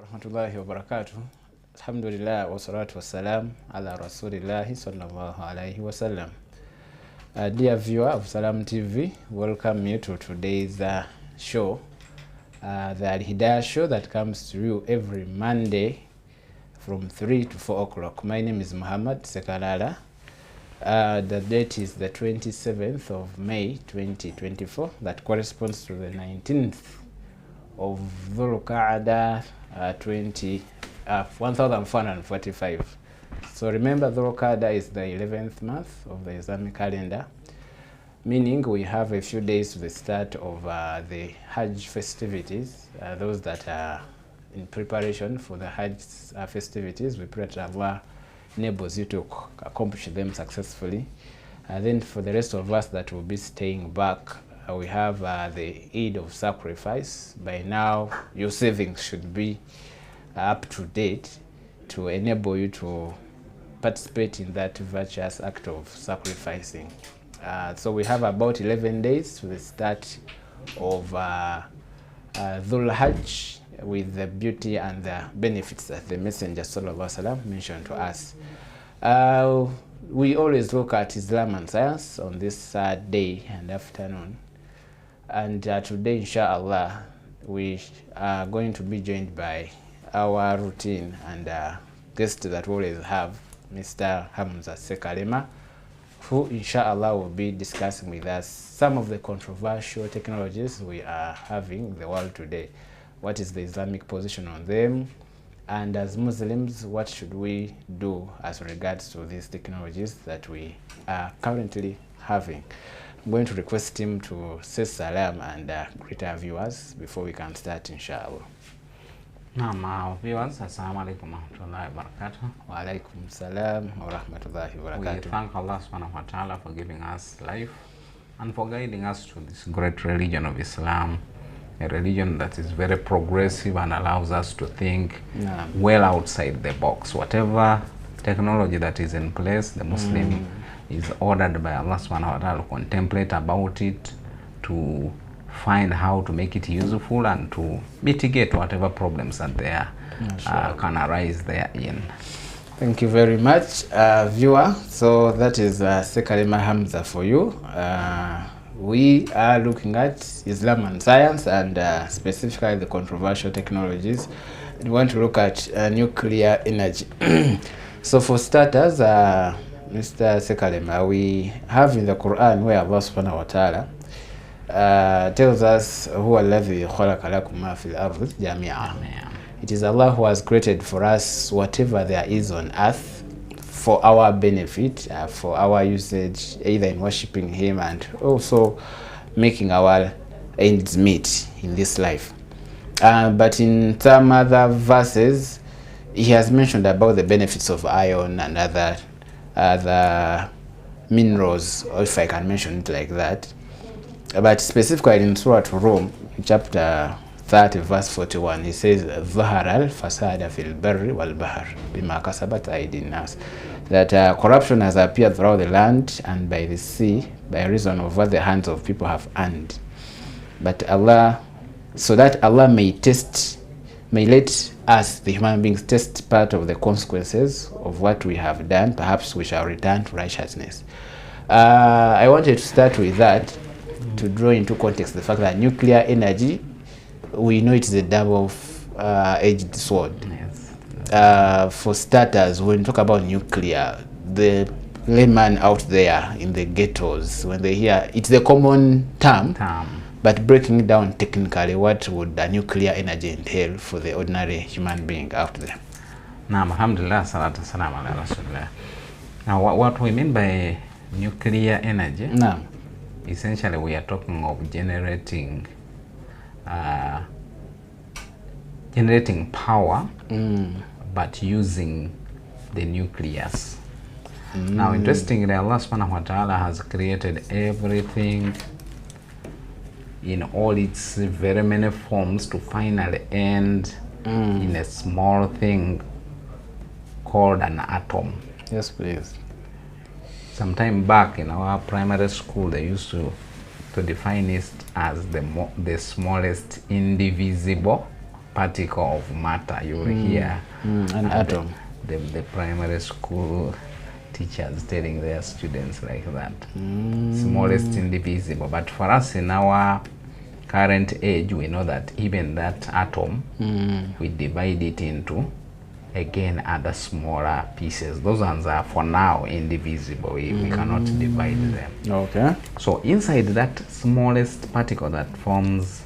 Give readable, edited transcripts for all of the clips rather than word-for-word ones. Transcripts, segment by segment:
warahmatullahi wabarakatuh. Alhamdulillah wa salatu wassalam ala rasulillahi sallallahu alayhi wasallam. Dear viewer of Salam TV, welcome you to today's show, the Alhidaayah show that comes to you every Monday from 3 to 4 o'clock. My name is Muhammad Sekalala. The date is the 27th of May 2024. That corresponds to the 19th of Dhul Qa'dah 1445. So remember, Dhul Qa'dah is the 11th month of the Islamic calendar, meaning we have a few days to the start of the Hajj festivities. Those that are in preparation for the Hajj festivities, we pray that Allah enables you to accomplish them successfully. Then for the rest of us that will be staying back, we have the Eid of Sacrifice. By now, your savings should be up to date to enable you to participate in that virtuous act of sacrificing. So we have about 11 days to the start of Dhul Hajj, with the beauty and the benefits that the Messenger Sallallahu Alaihi Wasallam mentioned to us. We always look at Islam and science on this day and afternoon. And today, inshallah, we are going to be joined by our routine and guest that we always have, Mr. Hamza Sekalema, who inshallah will be discussing with us some of the controversial technologies we are having in the world today. What is the Islamic position on them? And as Muslims, what should we do as regards to these technologies that we are currently having? I'm going to request him to say salam and greet our viewers before we can start, inshallah. Naam, viewers, assalamu alaikum wa rahmatullahi wa barakatuh. Wa alaikum salam wa rahmatullahi wa barakatuh. We thank Allah subhanahu wa ta'ala for giving us life and for guiding us to this great religion of Islam, a religion that is very progressive and allows us to think well outside the box. Whatever technology that is in place, the Muslim is ordered by Allah subhanahu wa ta'ala to contemplate about it, to find how to make it useful and to mitigate whatever problems that there can arise therein. Thank you very much, viewer. So that is Sekalema Hamza for you. We are looking at Islam and science, and specifically the controversial technologies. We want to look at nuclear energy. So for starters, Mr. Sekalema, we have in the Quran where Allah subhanahu wa ta'ala tells us, huwa alladhi khalaqa lakum ma fil ardi jami'a. It is Allah who has created for us whatever there is on earth for our benefit, for our usage, either in worshipping Him and also making our ends meet in this life. But in some other verses, He has mentioned about the benefits of iron and other minerals, or if I can mention it like that. But specifically in Surah Rum, chapter 30, verse 41, He says, ظَهَرَ الْفَسَادَ فِي الْبَرِّ وَالْبَحْرِ بِمَا كَسَبَتْ أَيْدِي النَّاسِ. That corruption has appeared throughout the land and by the sea by reason of what the hands of people have earned. But Allah, so that Allah may let us, the human beings, test part of the consequences of what we have done, perhaps we shall return to righteousness. I wanted to start with that, to draw into context the fact that nuclear energy, we know it is a double-edged sword. For starters, when we talk about nuclear, the layman out there in the ghettos, when they hear, it's the common term, but breaking it down technically, what would the nuclear energy entail for the ordinary human being out there? Naam, alhamdulillah, salatu salam ala rasulillah. Now, what we mean by nuclear energy, essentially we are talking of generating power, but using the nucleus. Now, interestingly, Allah subhanahu wa ta'ala has created everything in all its very many forms to finally end in a small thing called an atom. Yes, please. Sometime back in our primary school, they used to define it as the smallest indivisible particle of matter. You will hear an atom. The primary school teachers telling their students like that. Smallest indivisible. But for us in our current age, we know that even that atom, we divide it into, again, other smaller pieces. Those ones are for now indivisible. We cannot divide them. Okay. So inside that smallest particle that forms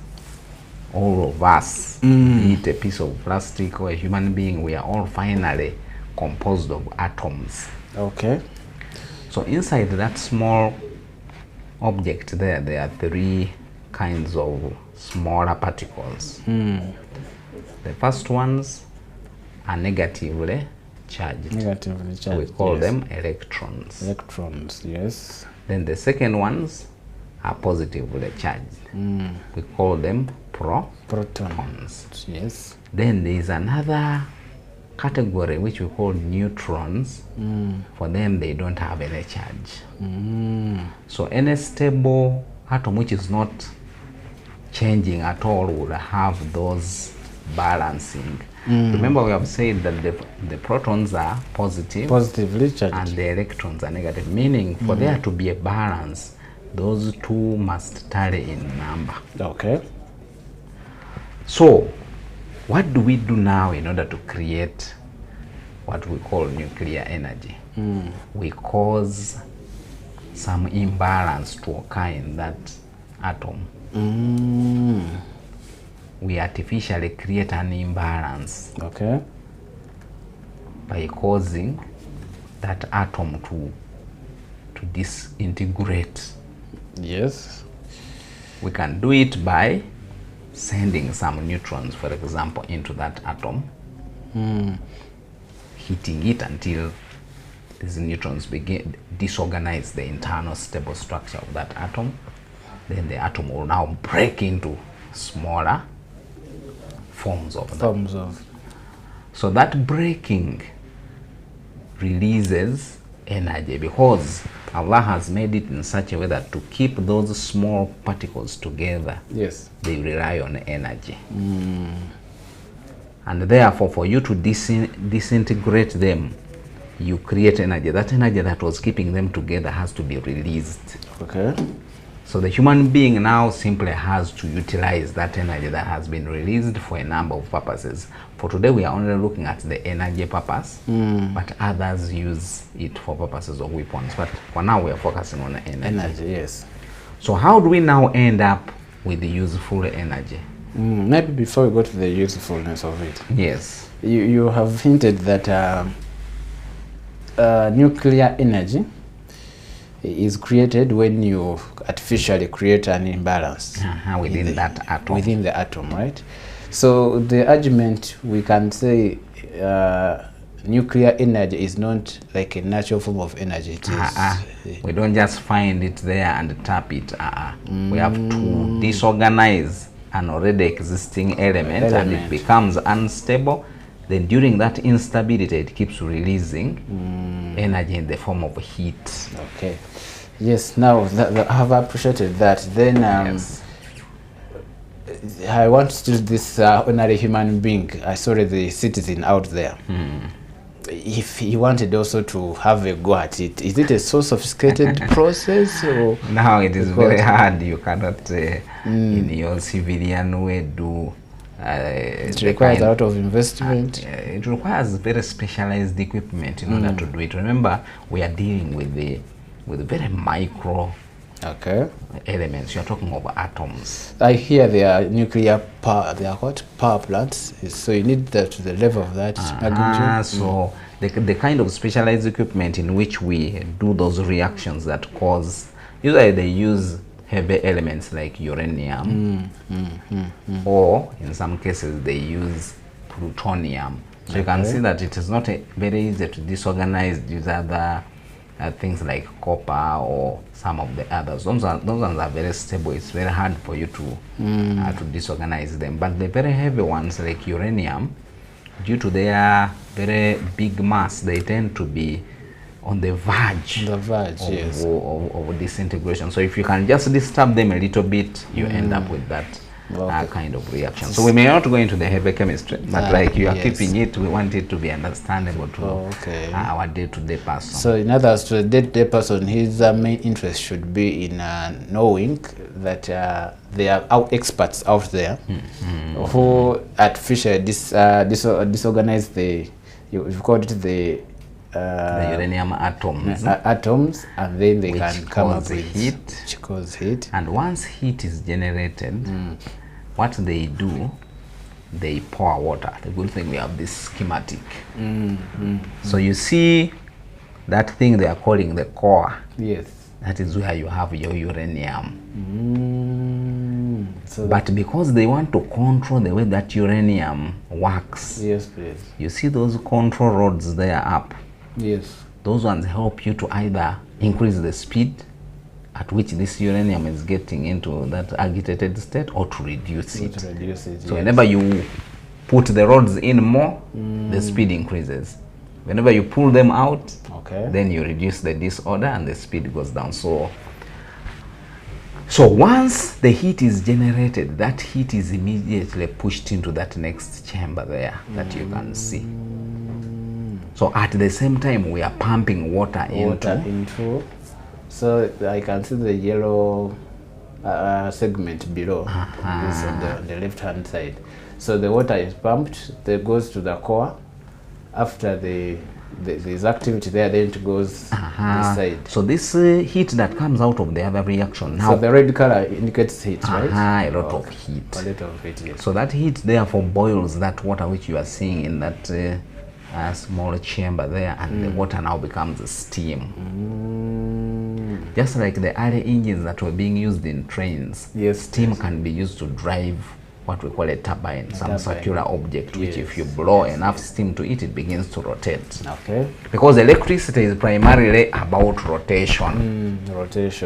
all of us, be it a piece of plastic or a human being, we are all finally composed of atoms. Okay. So inside that small object there are three kinds of smaller particles. The first ones are negatively charged. Negatively charged. So we call them electrons. Electrons, yes. Then the second ones are positively charged. We call them protons. Yes. Then there is another category which we call neutrons. For them, they don't have any charge. So any stable atom which is not changing at all would have those balancing. Remember, we have said that the protons are positively charged and the electrons are negative, meaning for there to be a balance, those two must tally in number. Okay. So what do we do now in order to create what we call nuclear energy? We cause some imbalance to occur in that atom. We artificially create an imbalance. Okay. By causing that atom to disintegrate. Yes. We can do it by sending some neutrons, for example, into that atom, heating it until these neutrons begin disorganize the internal stable structure of that atom. Then the atom will now break into smaller forms of that. So that breaking releases energy because Allah has made it in such a way that to keep those small particles together, yes, they rely on energy. And therefore, for you to disintegrate them, you create energy. That energy that was keeping them together has to be released. Okay. So the human being now simply has to utilize that energy that has been released for a number of purposes. For today, we are only looking at the energy purpose, but others use it for purposes of weapons. But for now, we are focusing on energy. Energy, yes. So how do we now end up with the useful energy? Maybe before we go to the usefulness of it. Yes. You have hinted that nuclear energy is created when you artificially create an imbalance within that atom. Within the atom, right? So the argument, we can say nuclear energy is not like a natural form of energy. It is, we don't just find it there and tap it. We have to disorganize an already existing element and it becomes unstable. Then during that instability, it keeps releasing energy in the form of heat. Okay. Yes, now I have appreciated that. Then yes. I want still this ordinary human being, sorry, the citizen out there. If he wanted also to have a go at it, is it a so sophisticated process? Or now it is very hard. You cannot, in your civilian way, do. It requires a lot of investment. It requires very specialized equipment in order to do it. Remember, we are dealing with very micro elements. You are talking about atoms. I hear they are nuclear power. They are what? Power plants. So you need that to the level of that magnitude. So the kind of specialized equipment in which we do those reactions that cause. Usually they use heavy elements like uranium, or in some cases they use plutonium. So you can see that it is not very easy to disorganize these other things like copper or some of the others. Those ones are very stable. It's very hard for you to disorganize them. But the very heavy ones like uranium, due to their very big mass, they tend to be on the verge, of disintegration. So if you can just disturb them a little bit, you end up with that kind of reaction. So we may not go into the heavy chemistry, but like you are keeping it, we want it to be understandable to our day-to-day person. So in other words, to the day-to-day person, his main interest should be in knowing that there are experts out there who artificially disorganize the, you've called it the uranium atoms, and then they can come up with heat, which cause heat. And once heat is generated, what they do, they pour water. The good thing, we have this schematic. So you see that thing they are calling the core. Yes. That is where you have your uranium. But because they want to control the way that uranium works, yes, please, you see those control rods there up. Yes. Those ones help you to either increase the speed at which this uranium is getting into that agitated state, or to reduce it. So whenever you put the rods in more, the speed increases. Whenever you pull them out, then you reduce the disorder and the speed goes down. So once the heat is generated, that heat is immediately pushed into that next chamber there that you can see. So at the same time, we are pumping water into. So I can see the yellow segment below, this on the left hand side. So the water is pumped, that goes to the core. After there's activity there, then it goes this side. So this heat that comes out of the other reaction now. So the red color indicates heat, right? A lot of heat. A lot of heat, yes. So that heat therefore boils that water which you are seeing in that small chamber there, and the water now becomes steam. Just like the early engines that were being used in trains, steam can be used to drive what we call a turbine, some circular object, which if you blow enough steam to it, it begins to rotate. Because electricity is primarily about rotation.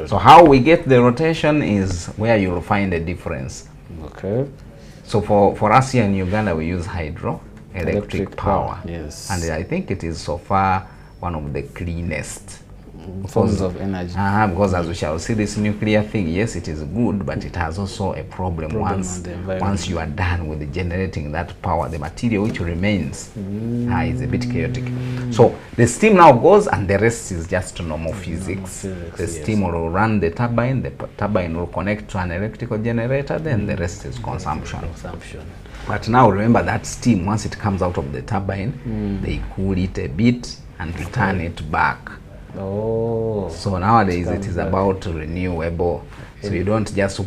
So how we get the rotation is where you'll find a difference. So for us here in Uganda, we use hydroelectric power. And I think it is so far one of the cleanest forms of energy. Because as we shall see, this nuclear thing, yes, it is good, but it has also a problem once you are done with generating that power. The material which remains is a bit chaotic. So the steam now goes, and the rest is just normal physics. The steam will run the turbine will connect to an electrical generator, then the rest is consumption. But now remember that steam, once it comes out of the turbine, they cool it a bit and return it back. So nowadays it is about renewable. So you don't just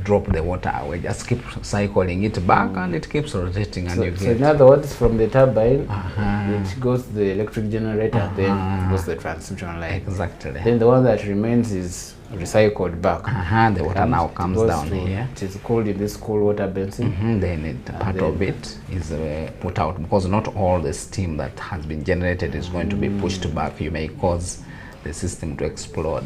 drop the water away, just keep cycling it back and it keeps rotating. And so in other words, from the turbine, it goes to the electric generator, then goes to the transmission line. Then the one that remains is recycled back. The water now comes down here. It is cooled in this cool water basin. Then part of it is put out, because not all the steam that has been generated is going to be pushed back. You may cause the system to explode.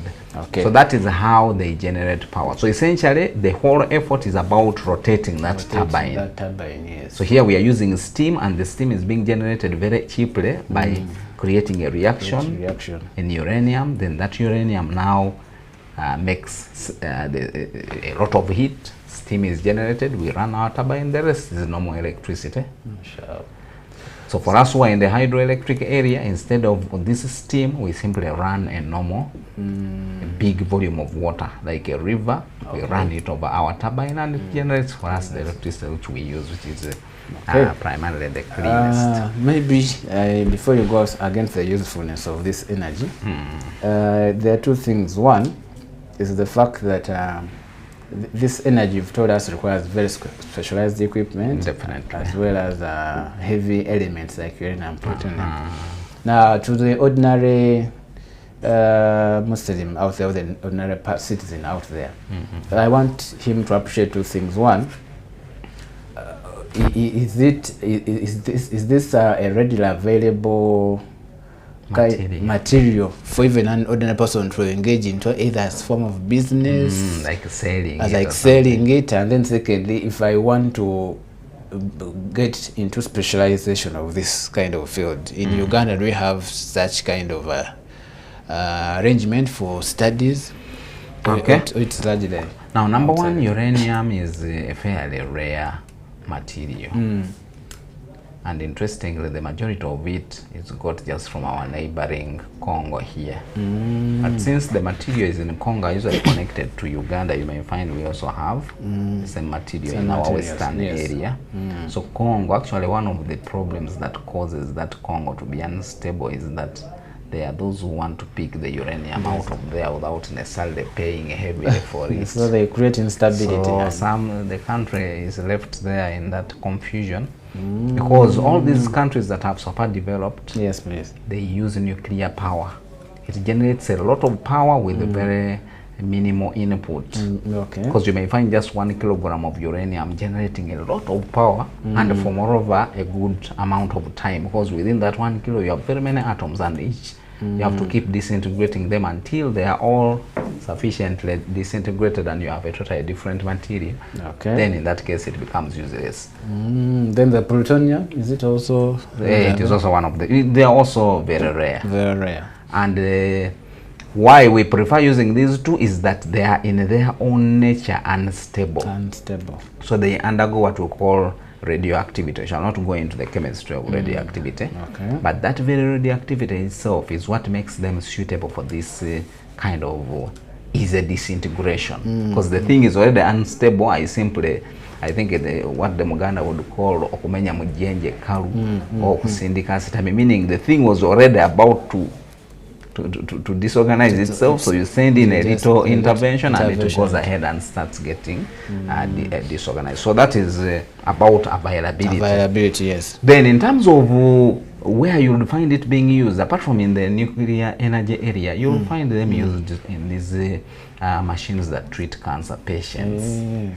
So that is how they generate power. So essentially, the whole effort is about rotating that turbine. So here we are using steam, and the steam is being generated very cheaply by creating a reaction in uranium. Then that uranium now makes a lot of heat. Steam is generated, we run our turbine, the rest is normal electricity. So for us who are in the hydroelectric area, instead of this steam, we simply run a normal big volume of water, like a river. We run it over our turbine, and it generates for us the electricity which we use, which is primarily the cleanest. Maybe before you go against the usefulness of this energy, there are two things. One is the fact that this energy, you've told us, requires very specialized equipment, as well as heavy elements like uranium, plutonium. Now, to the ordinary Muslim out there, the ordinary citizen out there, I want him to appreciate two things. One, is this a readily available material for even an ordinary person to engage into, either as form of business, like selling it, and then secondly, if I want to get into specialization of this kind of field in Uganda, do we have such kind of arrangement for studies? Okay. It's largely. Now, number one, uranium is a fairly rare material. And interestingly, the majority of it is got just from our neighboring Congo here. But since the material is in Congo, usually connected to Uganda, you may find we also have the same material in our western area. So Congo, actually one of the problems that causes that Congo to be unstable is that there are those who want to pick the uranium out of there without necessarily paying heavily for it. So they create instability. So the country is left there in that confusion. Because all these countries that have so far developed, yes, please, they use nuclear power. It generates a lot of power with a very minimal input. Okay. Because you may find just 1 kilogram of uranium generating a lot of power and for moreover a good amount of time. Because within that 1 kilo you have very many atoms, and each you have to keep disintegrating them until they are all sufficiently disintegrated and you have a totally different material. Okay. Then in that case it becomes useless. Then the plutonium, is it also? It is also one of the. They are also very rare. Very rare. And why we prefer using these two is that they are in their own nature unstable. Unstable. So they undergo what we call radioactivity. I shall not go into the chemistry of radioactivity. Okay. But that very radioactivity itself is what makes them suitable for this kind of easy disintegration. Because the thing is already unstable. I think what the Muganda would call okumenya mujenje kalu or kusindika sitami, meaning the thing was already about to disorganize itself, so you send in a little intervention and it goes ahead and starts getting disorganized. So that is about availability. Availability, yes. Then in terms of where you'll find it being used, apart from in the nuclear energy area, you'll find them used in these machines that treat cancer patients.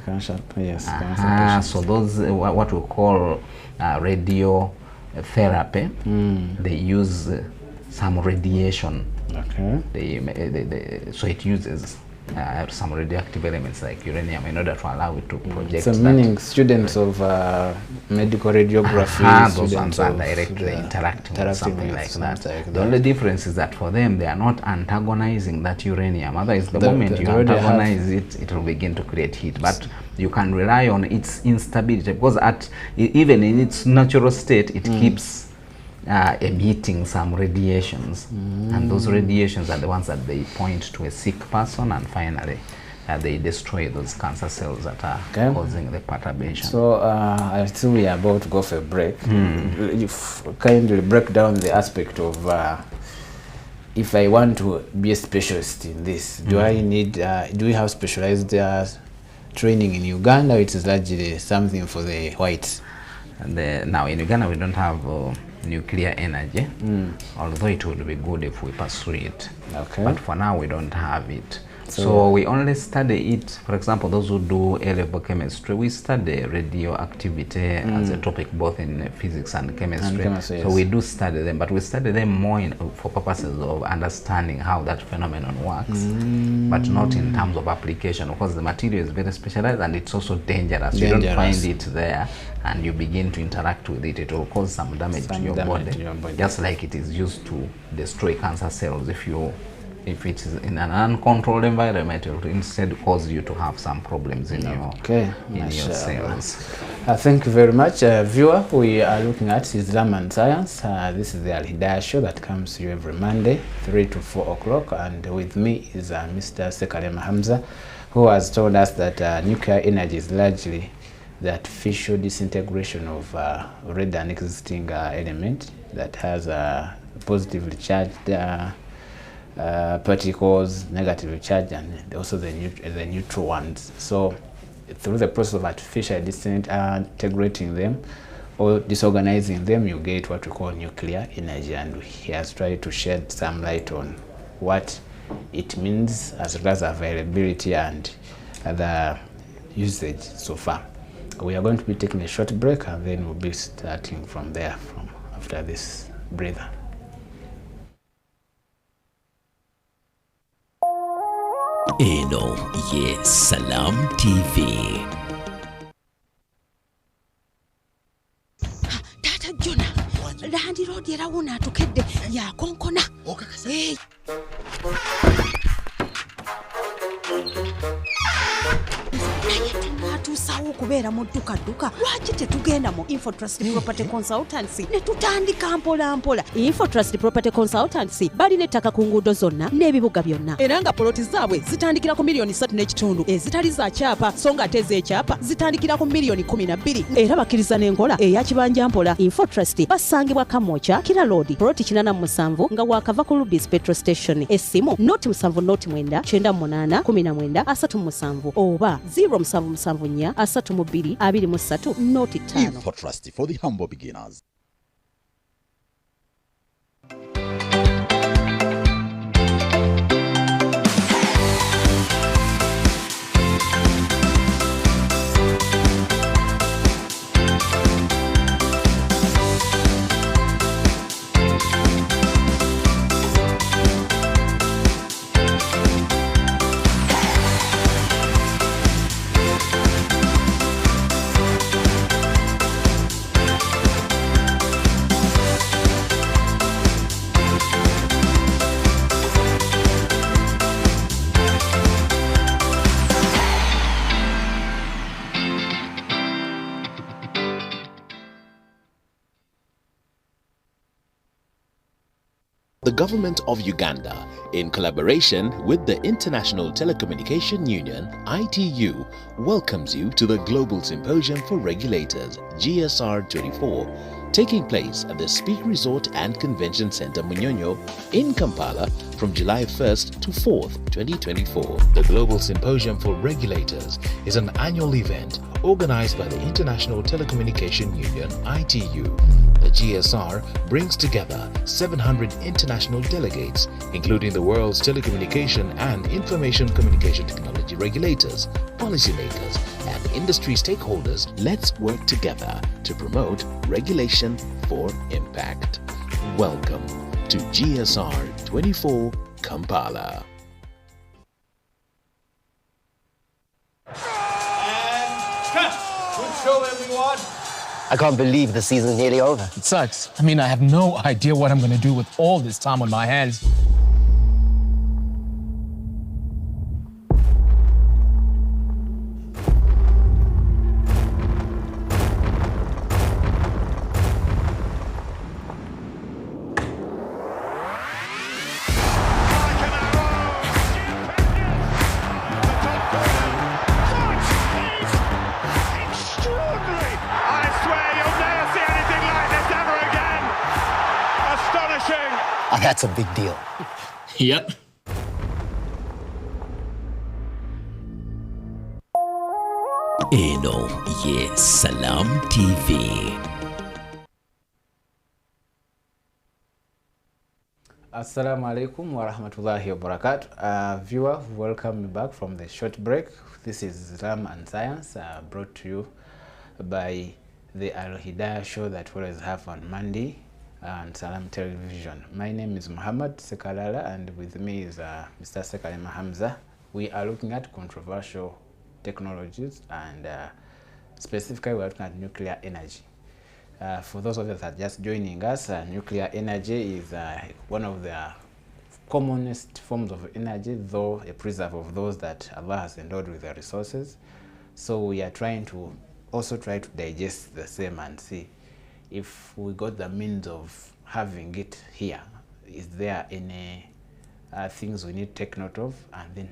Cancer patients. So those what we call radiotherapy, they use some radiation. Okay. So it uses some radioactive elements like uranium in order to allow it to project. So meaning students of medical radiography, those ones are directly interacting with something like that. The only difference is that for them they are not antagonizing that uranium. Otherwise, the moment you antagonize it, it will begin to create heat. But you can rely on its instability, because even in its natural state, it keeps emitting some radiations, and those radiations are the ones that they point to a sick person, and finally they destroy those cancer cells that are causing the perturbation. So I think we are about to go for a break. You kindly break down the aspect of if I want to be a specialist in this, do I need, do we have specialized training in Uganda, or it is largely something for the whites? Now in Uganda we don't have nuclear energy, although it would be good if we pursue it. Okay. But for now we don't have it. So we only study it. For example, those who do A-level chemistry, we study radioactivity as a topic both in physics and chemistry. So we do study them, but we study them more for purposes of understanding how that phenomenon works, but not in terms of application, because the material is very specialized and it's also dangerous. You don't find it there and you begin to interact with it, it will cause some damage to your body, just like it is used to destroy cancer cells. If it is in an uncontrolled environment, it will instead cause you to have some problems in your cells. Thank you very much. Viewer, we are looking at Islam and Science. This is the Alhidaayah show that comes to you every Monday, 3 to 4 o'clock. And with me is Mr. Sekalema Hamza, who has told us that nuclear energy is largely the artificial disintegration of already an existing element that has a positively charged particles, negatively charged, and also the neutral ones. So through the process of artificially disintegrating them or disorganizing them, you get what we call nuclear energy, and he has tried to shed some light on what it means as regards availability and the usage so far. We are going to be taking a short break, and then we'll be starting from there after this breather. Eno ye Salam TV. Tata Jona, Lahandi Road yera wona tukedde ya konkona. Hey. naye tunatuusawo okubeera mu dduka lwaki tetugenda mu Infotrust Property Consultancy ne tutandika mpola mpola. Infotrust Property Consultancy balina ettaka ku nguudo zonna n'ebibuga byonna era nga poloti zaabwe zitandikira ku $3.5 ezitali za kyapa so nga ate ez'ekyapa zitandikira ku $12 era bakkiriza n'enkola eya kibanja mpola. Infotrust basangibwa Kamwokya Kira Road poloti 87 nga waakava ku Rubis Petrol Station. Essimu 0709 98 19 37 oba 0774 32 23 Infotrust for the humble beginners. The government of Uganda, in collaboration with the International Telecommunication Union, ITU, welcomes you to the Global Symposium for Regulators, GSR 24, taking place at the Speak Resort and Convention Center Munyonyo in Kampala from July 1st to 4th, 2024. The Global Symposium for Regulators is an annual event organized by the International Telecommunication Union, ITU. The GSR brings together 700 international delegates, including the world's telecommunication and information communication technology regulators, policymakers, and industry stakeholders. Let's work together to promote regulation for impact. Welcome to GSR 24 Kampala. Good show, everyone. I can't believe the season's nearly over. It sucks. I mean, I have no idea what I'm going to do with all this time on my hands. That's a big deal. Yep. Eno ye Salam TV. Assalamu alaikum wa rahmatullahi wa barakatuh. Viewer, welcome back from the short break. This is Islam and Science, brought to you by the Alhidaayah show that we always have on Monday and Salam Television. My name is Muhammad Sekalala, and with me is Mr. Sekalima Hamza. We are looking at controversial technologies, and specifically we're looking at nuclear energy. For those of you that are just joining us, nuclear energy is one of the commonest forms of energy, though a preserve of those that Allah has endowed with the resources. So we are trying to also try to digest the same and see if we got the means of having it here. Is there any things we need to take note of, and then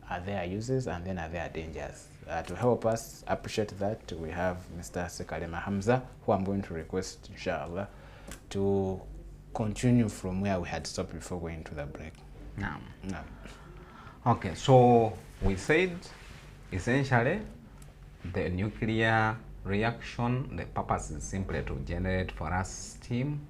are there uses, and then are there dangers? To help us appreciate that, we have Mr. Sekalima Hamza, who I'm going to request, inshallah, to continue from where we had stopped before going to the break. No. No. Okay, so we said essentially the nuclear reaction, the purpose is simply to generate for us steam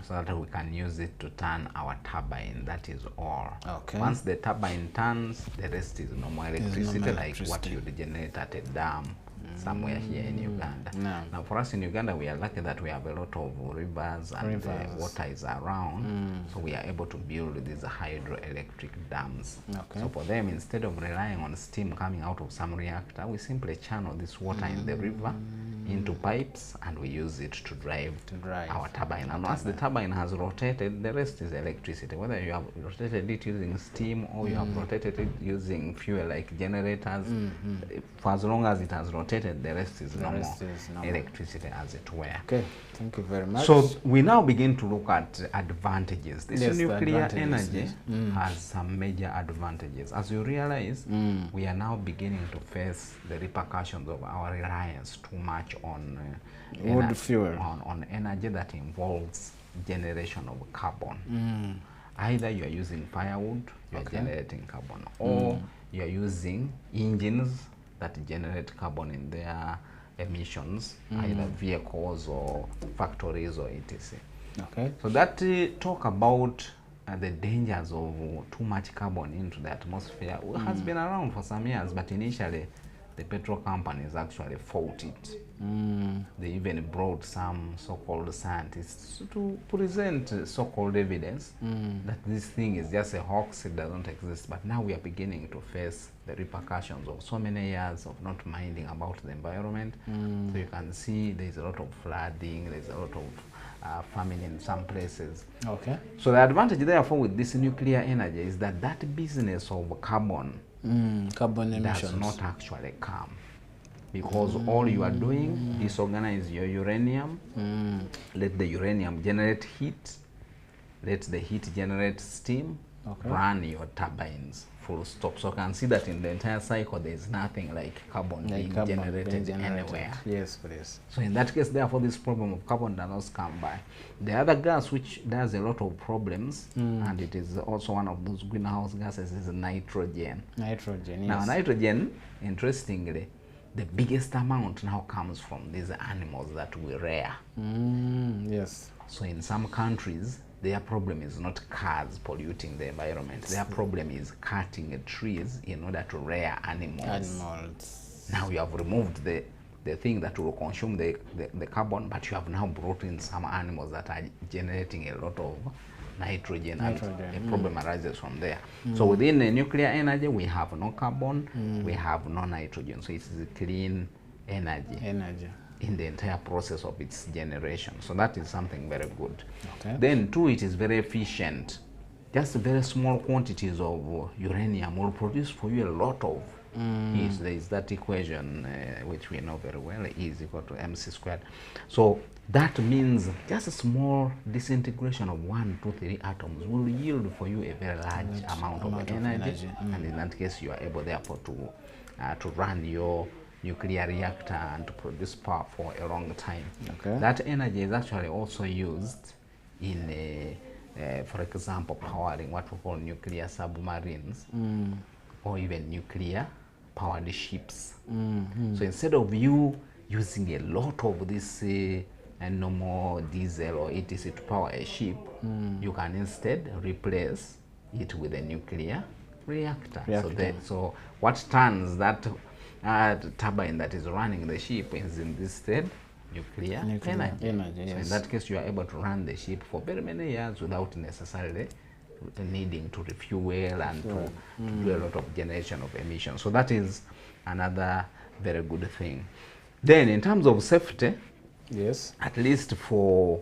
so that we can use it to turn our turbine. That is all. Okay. Once the turbine turns, the rest is normal electricity, normal like what you generate at a dam somewhere here in Uganda. No. Now for us in Uganda, we are lucky that we have a lot of rivers and the water is around, so we are able to build these hydroelectric dams. Okay. So for them, instead of relying on steam coming out of some reactor, we simply channel this water in the river into pipes, and we use it to drive our turbine. And once the turbine has rotated, the rest is electricity. Whether you have rotated it using steam or you have rotated it using fuel like generators, for as long as it has rotated, the rest is normal electricity, as it were. Okay, thank you very much. So we now begin to look at advantages. This nuclear energy has some major advantages. As you realize, we are now beginning to face the repercussions of our reliance too much on wood fuel, on energy that involves generation of carbon. Either you are using firewood, you are generating carbon, or you are using engines that generate carbon in their emissions, either vehicles or factories or etc. Okay. So that talk about the dangers of too much carbon into the atmosphere has been around for some years, but initially the petrol companies actually fought it. They even brought some so-called scientists to present so-called evidence that this thing is just a hoax, it doesn't exist. But now we are beginning to face the repercussions of so many years of not minding about the environment. So you can see there's a lot of flooding, there's a lot of famine in some places. Okay. So the advantage therefore with this nuclear energy is that that business of carbon emissions does not actually come, because all you are doing, disorganize your uranium, let the uranium generate heat, let the heat generate steam, run your turbines, full stop. So you can see that in the entire cycle there is nothing like carbon being generated anywhere. Yes, please. So in that case, therefore, this problem of carbon does not come by. The other gas which does a lot of problems, and it is also one of those greenhouse gases, is nitrogen. Nitrogen, yes. Now nitrogen, interestingly, the biggest amount now comes from these animals that we rear. Yes. So in some countries, their problem is not cars polluting the environment. Their problem is cutting trees in order to rear animals. Now you have removed the thing that will consume the carbon, but you have now brought in some animals that are generating a lot of nitrogen. And a problem arises from there. So within the nuclear energy, we have no carbon, we have no nitrogen. So it's clean energy in the entire process of its generation. So that is something very good. Okay. Then too, it is very efficient. Just very small quantities of uranium will produce for you a lot of heat. There is that equation which we know very well, E is equal to mc squared. So that means just a small disintegration of 1, 2, 3 atoms will yield for you a very large amount of energy. And in that case, you are able therefore to run your nuclear reactor and to produce power for a long time. Okay. That energy is actually also used in, for example, powering what we call nuclear submarines or even nuclear powered ships. So instead of you using a lot of this normal diesel or etc to power a ship, you can instead replace it with a nuclear reactor. So what turns that turbine that is running the ship is in this state nuclear energy. Yes. So in that case, you are able to run the ship for very many years without necessarily needing to refuel and to do a lot of generation of emissions. So that is another very good thing. Then in terms of safety, yes, at least for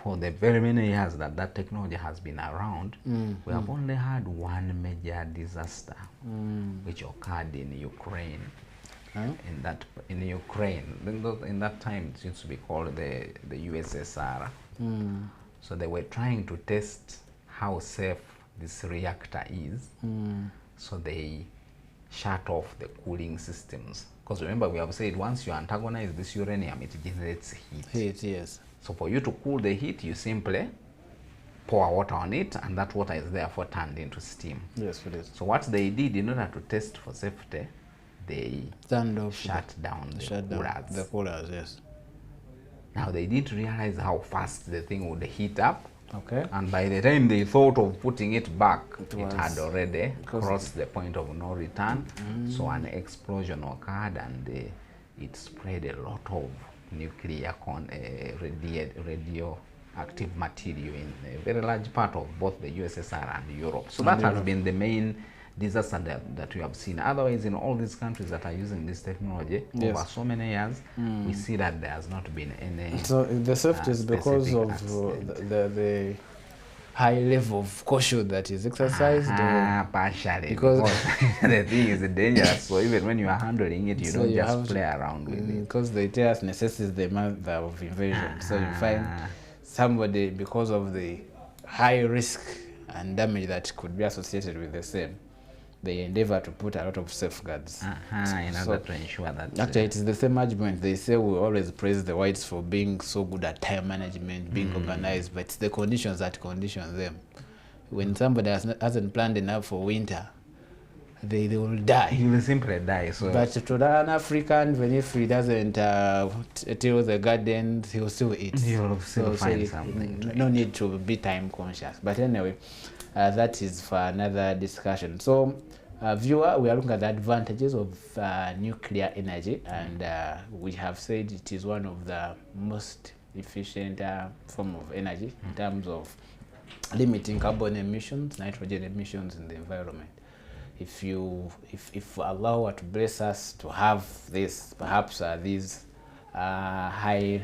the very many years that technology has been around, we have only had one major disaster which occurred in Ukraine. In Ukraine, in that time it used to be called the USSR. So they were trying to test how safe this reactor is. So they shut off the cooling systems. Because remember, we have said once you antagonize this uranium, it generates heat. Heat, yes. So for you to cool the heat, you simply pour water on it, and that water is therefore turned into steam. Yes, it is. So what they did in order to test for safety, they shut down the coolers, yes. Now they didn't realize how fast the thing would heat up. Okay. And by the time they thought of putting it back, it had already crossed the point of no return. So an explosion occurred, and it spread a lot of nuclear radioactive material in a very large part of both the USSR and Europe. So that has been the main disaster that we have seen. Otherwise, in all these countries that are using this technology over so many years, we see that there has not been any. So the safety is because of the high level of caution that is exercised. Partially, because the thing is dangerous. So even when you are handling it, you don't just play around with it. Because the terrorist necessitates the mother of invasion. So you find somebody, because of the high risk and damage that could be associated with the same, they endeavor to put a lot of safeguards in order to ensure that. Actually, it is the same argument. They say we always praise the whites for being so good at time management, being organized, but it's the conditions that condition them. When somebody hasn't planned enough for winter, they will die. He will simply die. So. But to an African, even if he doesn't till the garden, he will still eat. He will still find something. No need to be time conscious. But anyway, that is for another discussion. So, viewer, we are looking at the advantages of nuclear energy, and we have said it is one of the most efficient form of energy in terms of limiting carbon emissions, nitrogen emissions in the environment. If Allah were to bless us to have this, perhaps these high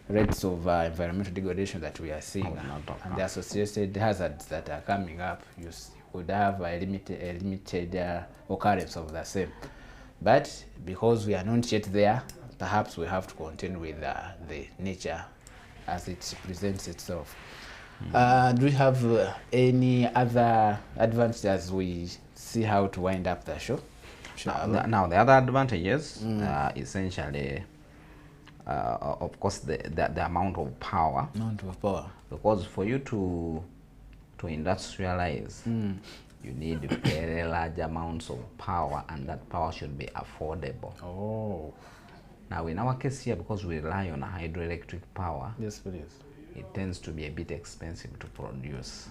rates of environmental degradation that we are seeing and the associated hazards that are coming up, you would have a limited occurrence of the same. But because we are not yet there, perhaps we have to contend with the nature as it presents itself. Do we have any other advantages as we see how to wind up the show? Now the other advantages, essentially, of course, the amount of power. Because for you to industrialize, you need very large amounts of power, and that power should be affordable. Oh. Now in our case here, because we rely on hydroelectric power, yes, please, it tends to be a bit expensive to produce.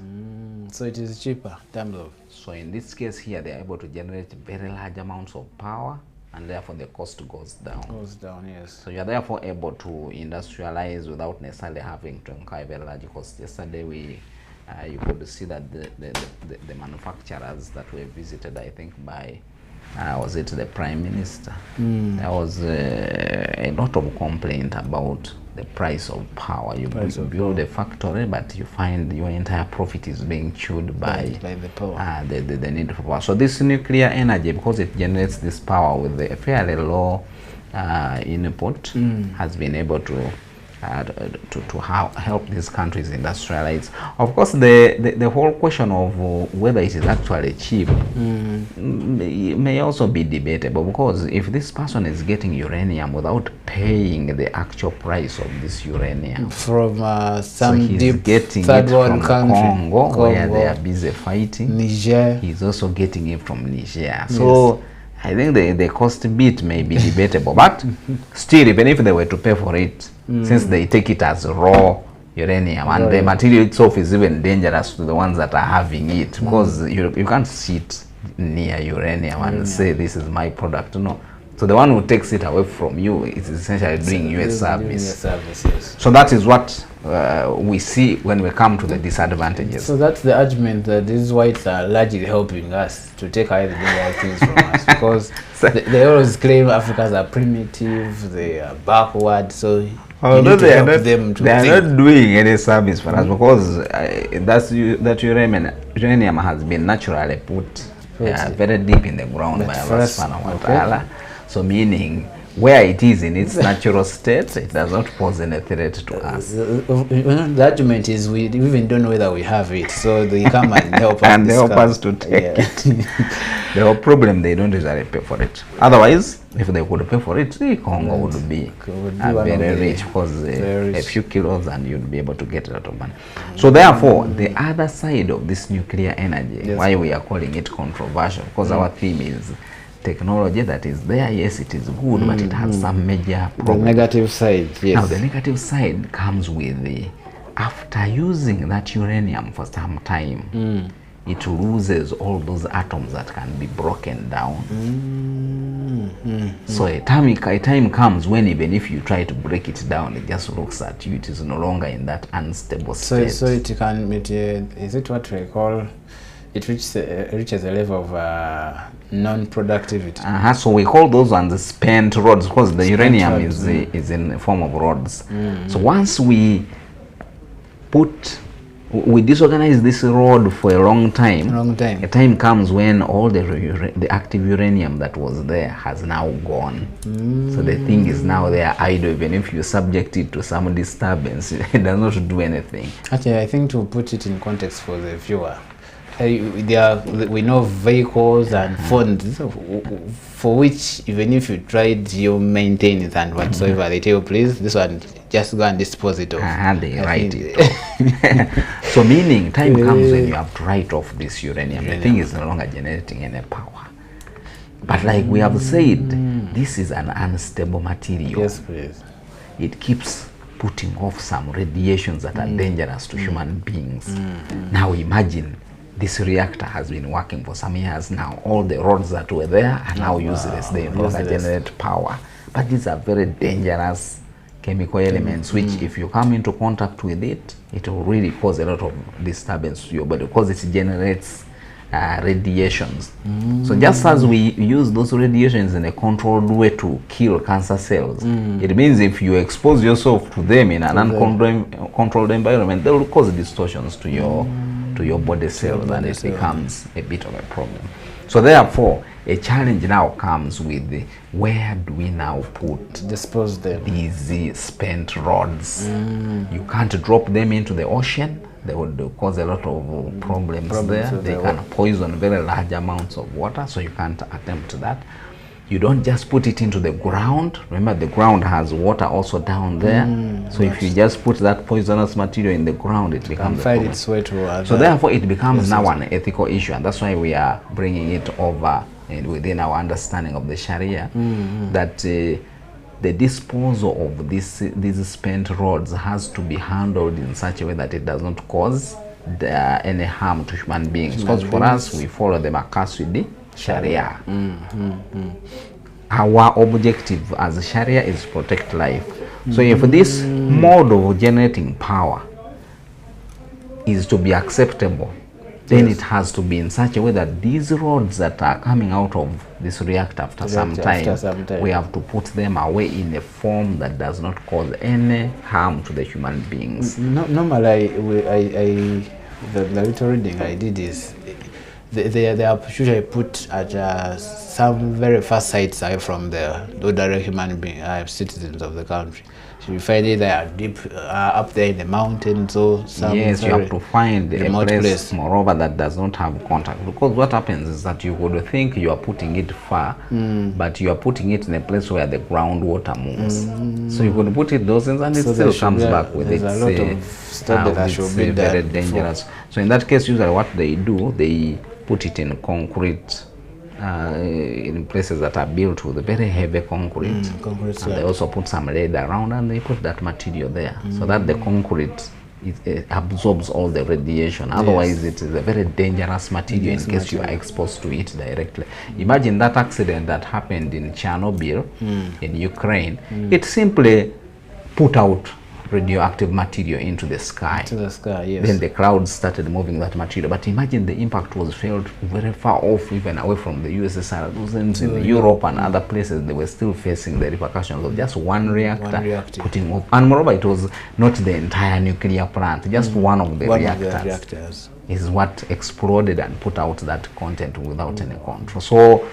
So it is cheaper in terms of. So in this case here, they are able to generate very large amounts of power, and therefore the cost goes down. Goes down, yes. So you are therefore able to industrialize without necessarily having to incur very large costs. Yesterday you could see that the manufacturers that were visited, I think by was it the Prime Minister? There was a lot of complaint about the price of power. You build a factory, but you find your entire profit is being chewed by the power. The need for power. So this nuclear energy, because it generates this power with a fairly low input, has been able to help these countries industrialize. Of course, the whole question of whether it is actually cheap may also be debatable, because if this person is getting uranium without paying the actual price of this uranium from some so deep getting third it world from country, Congo, where they are busy fighting, Niger, he's also getting it from Niger. So I think the cost bit may be debatable, but still, even if they were to pay for it, since they take it as raw uranium, and the material itself is even dangerous to the ones that are having it, because you can't sit near uranium and say this is my product. No. So the one who takes it away from you is essentially doing you a service. Yes. So that is what we see when we come to the disadvantages. So that's the argument that these whites are largely helping us to take away the dangerous things from us, because they always claim Africans are primitive, they are backward. So although they are not doing any service for us, because that uranium has been naturally put very deep in the ground by Allah Subhanahu wa Ta'ala. So meaning, where it is in its natural state, it does not pose any threat to us. The argument is we even don't know whether we have it, so they come and help us. And they help us to take it. The whole problem, they don't usually pay for it. Otherwise, if they could pay for it, the Congo would be very rich, because a few kilos and you'd be able to get a lot of money. So therefore, the other side of this nuclear energy, why we are calling it controversial, because our theme is technology that is there. Yes, it is good, but it has some major problems. The negative side, yes. Now the negative side comes with after using that uranium for some time, it loses all those atoms that can be broken down. So a time comes when even if you try to break it down, it just looks at you. It is no longer in that unstable state. So it can, is it what we call, it reaches a level of non-productivity. So we call those ones spent rods because the uranium rods, is in the form of rods. So once we disorganize this rod for a long time, a time comes when all the active uranium that was there has now gone. So the thing is now there idle. Even if you subject it to some disturbance, it does not do anything. Actually, I think to put it in context for the viewer, we know vehicles and phones for which even if you tried you maintain it and whatsoever, they tell you, please, this one, just go and dispose it off. They write it off. So meaning time comes when you have to write off this uranium. The thing is no longer generating any power. But like we have said, this is an unstable material. Yes, please. It keeps putting off some radiations that are dangerous to human beings. Now imagine this reactor has been working for some years now. All the rods that were there are now useless. They no longer generate power. But these are very dangerous chemical elements which if you come into contact with it, it will really cause a lot of disturbance to your body because it generates radiations. So just as we use those radiations in a controlled way to kill cancer cells, it means if you expose yourself to them in an uncontrolled environment, they will cause distortions to your body cells, and it becomes a bit of a problem. So therefore, a challenge now comes with where do we now dispose them? These spent rods. You can't drop them into the ocean. They would cause a lot of problems there. They can poison very large amounts of water, so you can't attempt that. You don't just put it into the ground. Remember, the ground has water also down there. So if you just put that poisonous material in the ground, it becomes a problem. Its way to other. So therefore, it becomes now an ethical issue, and that's why we are bringing it over within our understanding of the Sharia, that the disposal of these spent rods has to be handled in such a way that it does not cause any harm to human beings. Because for us, we follow the Maqasidi Sharia. Our objective as Sharia is to protect life. So if this mode of generating power is to be acceptable, then it has to be in such a way that these rods that are coming out of this reactor after some time, we have to put them away in a form that does not cause any harm to the human beings. Normally, the little reading I did is they are usually put at some very far sites away from the ordinary human being, citizens of the country. So you find it they are deep up there in the mountains or some. Yes, you have to find a place, moreover, that does not have contact. Because what happens is that you would think you are putting it far, but you are putting it in a place where the groundwater moves. So you could put it those things, and it still comes back with its very dangerous. So in that case, usually what they do, they put it in concrete. In places that are built with very heavy concrete, and they also put some lead around, and they put that material there so that the concrete it absorbs all the radiation. Otherwise, it is a very dangerous material in case you are exposed to it directly. Imagine that accident that happened in Chernobyl in Ukraine. It simply put out radioactive material into the sky. Then the clouds started moving that material. But imagine the impact was felt very far off, even away from the USSR. Those in Europe and other places, they were still facing the repercussions of just one reactor putting off. And moreover, it was not the entire nuclear plant, just one of the reactors is what exploded and put out that content without any control. So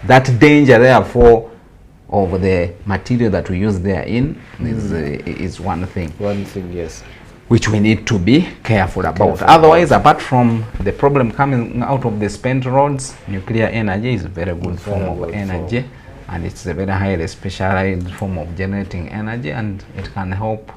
that danger, therefore, of the material that we use therein is one thing. Yes. Which we need to be careful about. Otherwise, apart from the problem coming out of the spent rods, nuclear energy is a very good form of energy, and it's a very highly specialized form of generating energy, and it can help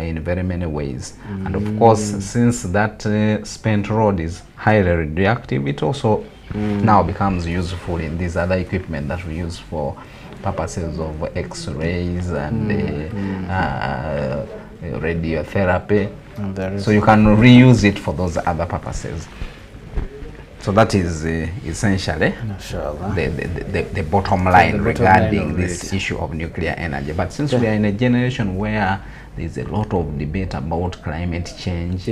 in very many ways. And of course, since that spent rod is highly radioactive, it also now becomes useful in these other equipment that we use for purposes of X-rays and radiotherapy. So you can reuse it for those other purposes. So that is essentially the bottom line regarding this issue of nuclear energy. But since we are in a generation where there is a lot of debate about climate change,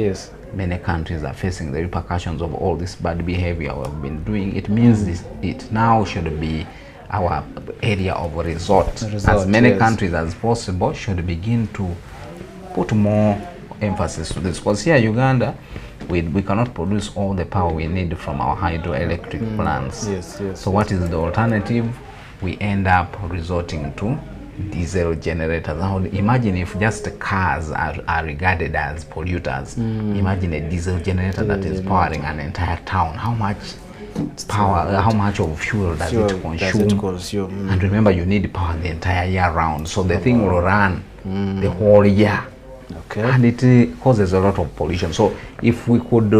many countries are facing the repercussions of all this bad behavior we've been doing, it means it now should be our area of resort. As many countries as possible should begin to put more emphasis to this, because here Uganda, we cannot produce all the power we need from our hydroelectric plants. So what is the alternative? We end up resorting to diesel generators. Now imagine if just cars are regarded as polluters. Imagine a diesel generator that is powering an entire town. How much power, how much of fuel does it consume? And remember, you need power the entire year round, so the thing will run the whole year. And it causes a lot of pollution. So if we could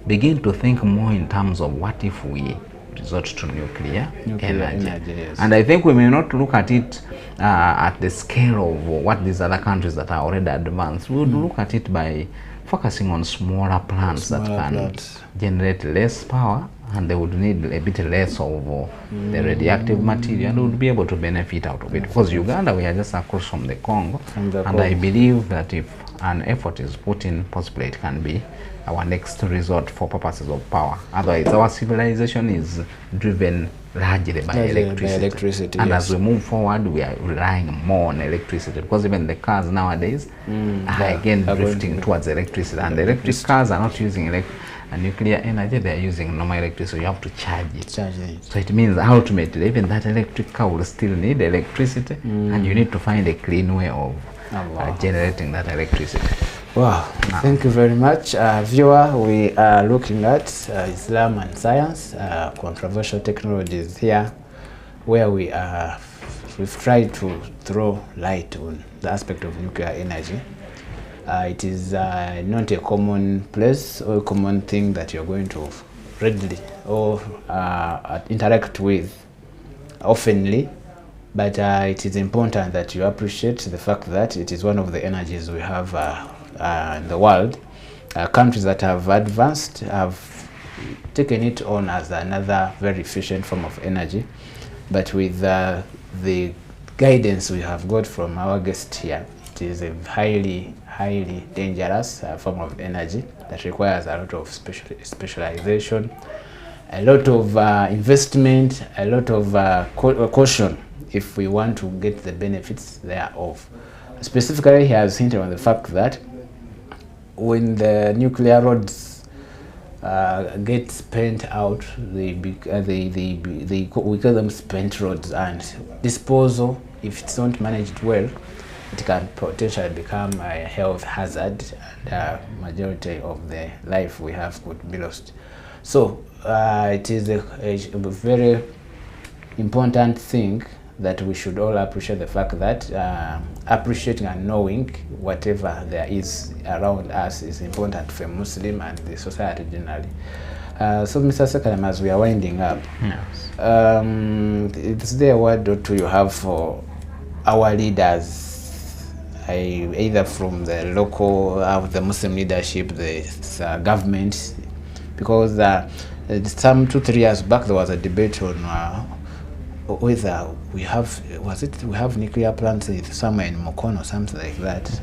begin to think more in terms of what if we resort to nuclear energy. Yes. And I think we may not look at it at the scale of what these other countries that are already advanced. We would look at it by focusing on smaller plants that can generate less power, and they would need a bit less of the radioactive material, and would be able to benefit out of it. Because Uganda, we are just across from the Congo, and I believe that if an effort is put in, possibly it can be our next resort for purposes of power. Otherwise, our civilization is driven largely by electricity. And as we move forward, we are relying more on electricity, because even the cars nowadays are again drifting towards electricity. And the electric cars are not using nuclear energy, they are using normal electricity, so you have to charge it. So it means ultimately even that electric car will still need electricity, and you need to find a clean way of generating that electricity. Wow, thank you very much. Viewer, we are looking at Islam and science, controversial technologies here, where we've tried to throw light on the aspect of nuclear energy. It is not a common place or a common thing that you're going to readily or interact with oftenly, but it is important that you appreciate the fact that it is one of the energies we have in the world. Countries that have advanced have taken it on as another very efficient form of energy, but with the guidance we have got from our guest here, it is a highly dangerous form of energy that requires a lot of specialization, a lot of investment, a lot of caution if we want to get the benefits thereof. Specifically, he has hinted on the fact that when the nuclear rods get spent out, we call them spent rods, and disposal, if it's not managed well, it can potentially become a health hazard, and majority of the life we have could be lost. So it is a very important thing that we should all appreciate the fact that appreciating and knowing whatever there is around us is important for a Muslim and the society generally. So Mr. Sekalim, as we are winding up, is there a word or two you have for our leaders, either from the local, the Muslim leadership, the government? Because some 2-3 years back there was a debate on whether we have nuclear plants somewhere in Mokon or something like that.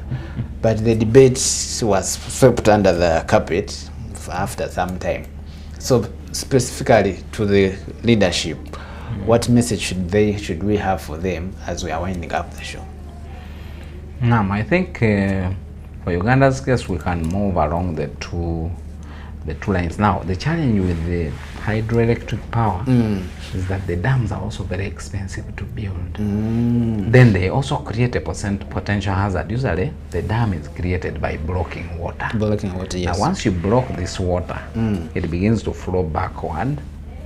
But the debate was swept under the carpet after some time. So specifically to the leadership, what message should we have for them as we are winding up the show? I think for Uganda's case, we can move along the two lines. Now, the challenge with the hydroelectric power is that the dams are also very expensive to build. Then they also create a potential hazard. Usually, the dam is created by blocking water. Yes. Now, once you block this water, it begins to flow backward,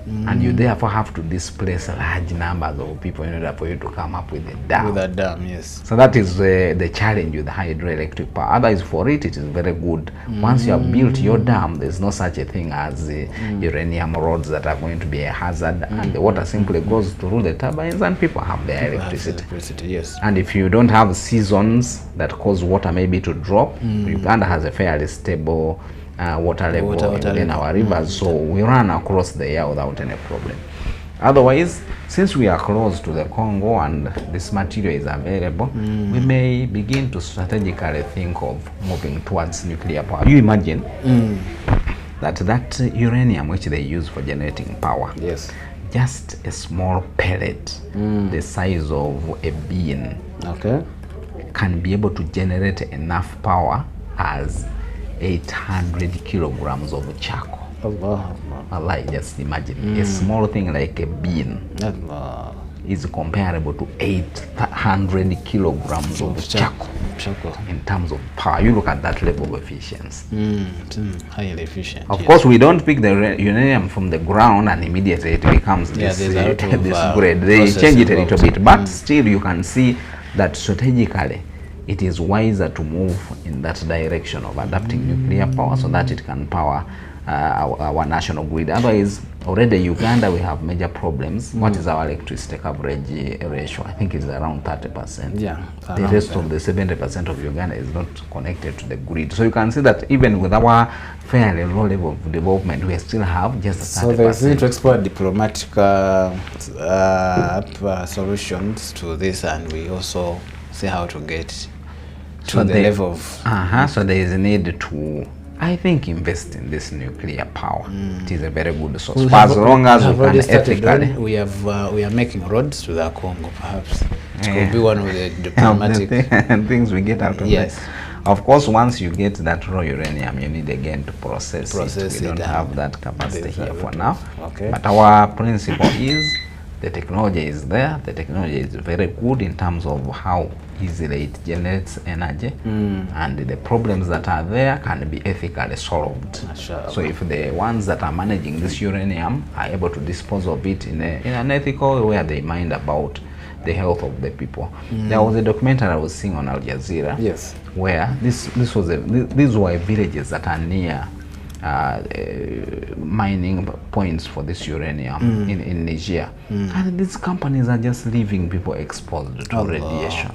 and you therefore have to displace large numbers of people in order for you to come up with a dam. With a dam, yes. So that is the challenge with hydroelectric power. Otherwise, for it is very good. Once you have built your dam, there's no such a thing as uranium rods that are going to be a hazard, and the water simply goes through the turbines and people have their electricity. Yes. And if you don't have seasons that cause water maybe to drop, Uganda has a fairly stable water level in our rivers, so we run across the year without any problem. Otherwise, since we are close to the Congo and this material is available, we may begin to strategically think of moving towards nuclear power. You imagine that uranium which they use for generating power, Yes. just a small pellet the size of a bean, Okay. can be able to generate enough power as 800 kilograms of charcoal. Allah. Allah, just imagine a small thing like a bean Allah. is comparable to 800 kilograms of charcoal in terms of power. You look at that level of efficiency. Highly efficient. Of course, we don't pick the uranium from the ground and immediately it becomes this, there's a lot of, this grade. They process change it a little involved. bit, but still you can see that strategically it is wiser to move in that direction of adapting nuclear power so that it can power our national grid. Otherwise, already Uganda, we have major problems. What is our electricity coverage ratio? I think it's around 30%. Yeah. The rest of the 70% of Uganda is not connected to the grid. So you can see that even with our fairly low level of development, we still have just 30%. So there's need to explore diplomatic solutions to this, and we also see how to get to the level of... So there is a need to, I think, invest in this nuclear power. It is a very good source. For as long as we can ethically... We are making roads to the Congo, perhaps. It could be one of the diplomatic things we get out of Yes. it. Of course, once you get that raw uranium, you need again to process it. We don't have that capacity here for now. Okay. But our principle is the technology is there. The technology is very good in terms of how easily it generates energy, and the problems that are there can be ethically solved. So if the ones that are managing this uranium are able to dispose of it in an ethical way where they mind about the health of the people. There was a documentary I was seeing on Al Jazeera, Yes. where these were villages that are near mining points for this uranium in Niger, and these companies are just leaving people exposed to radiation.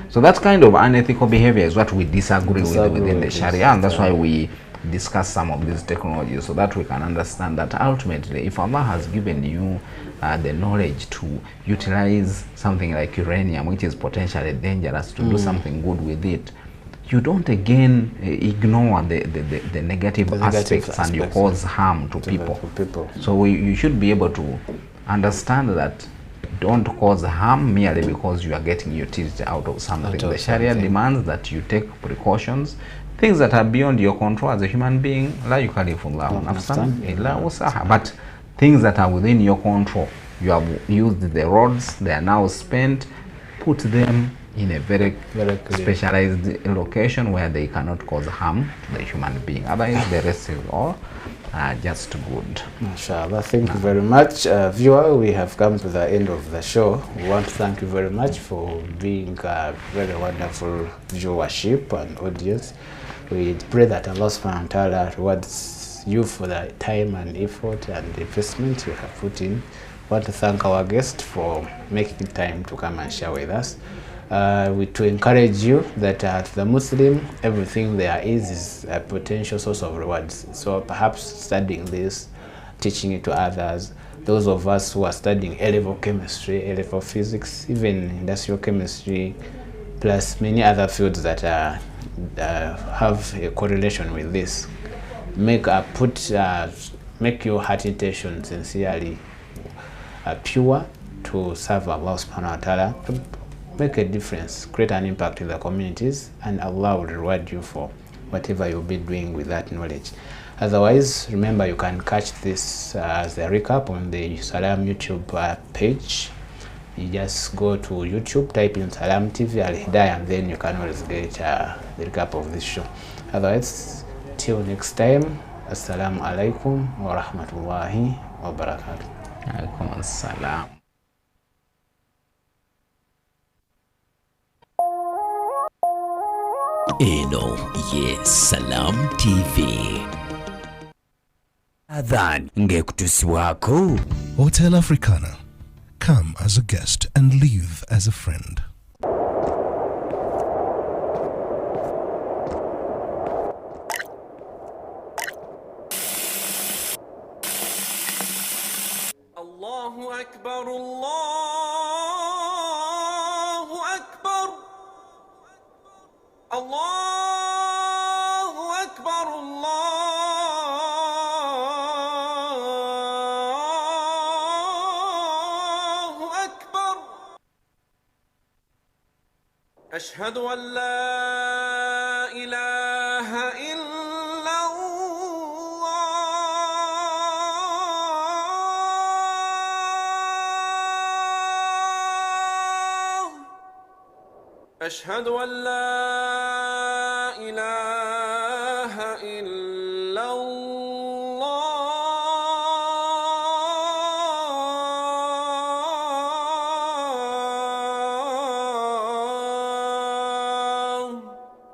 So that kind of unethical behavior is what we disagree with within the Sharia, and that's why we discuss some of these technologies so that we can understand that ultimately, if Allah has given you the knowledge to utilize something like uranium, which is potentially dangerous, to do something good with it, you don't again ignore the negative aspects, and you cause harm to people. So you should be able to understand that don't cause harm merely because you are getting utility out of something. The Sharia demands that you take precautions, things that are beyond your control as a human being. La yukallifullahu nafsan illa wusaha. But things that are within your control, you have used the roads, they are now spent, put them in a very specialized location where they cannot cause harm to the human being. Otherwise, the rest is all just good. Inshallah. Thank you very much. Viewer, we have come to the end of the show. We want to thank you very much for being a very wonderful viewership and audience. We pray that Allah subhanahu wa ta'ala rewards you for the time and effort and investment you have put in. We want to thank our guest for making time to come and share with us. To encourage you that the Muslim, everything there is a potential source of rewards. So perhaps studying this, teaching it to others, those of us who are studying A-level chemistry, A-level physics, even industrial chemistry, plus many other fields that have a correlation with this, make your heart intention sincerely pure to serve Allah subhanahu wa ta'ala, to make a difference, create an impact in the communities, and Allah will reward you for whatever you'll be doing with that knowledge. Otherwise, remember you can catch this as a recap on the Salam YouTube page. You just go to YouTube, type in Salam TV Alhidaayah, and then you can always get the recap of this show. Otherwise, till next time, Assalamu alaikum wa rahmatullahi wa barakatuh. Alaikum assalam. Eno ye Salam TV. Adhan ngekutuswako. Hotel Africana. Come as a guest and leave as a friend. Allah الله أكبر الله أكبر الله أكبر الله أكبر أشهد أن لا إله إلا الله أشهد أن لا إله إلا الله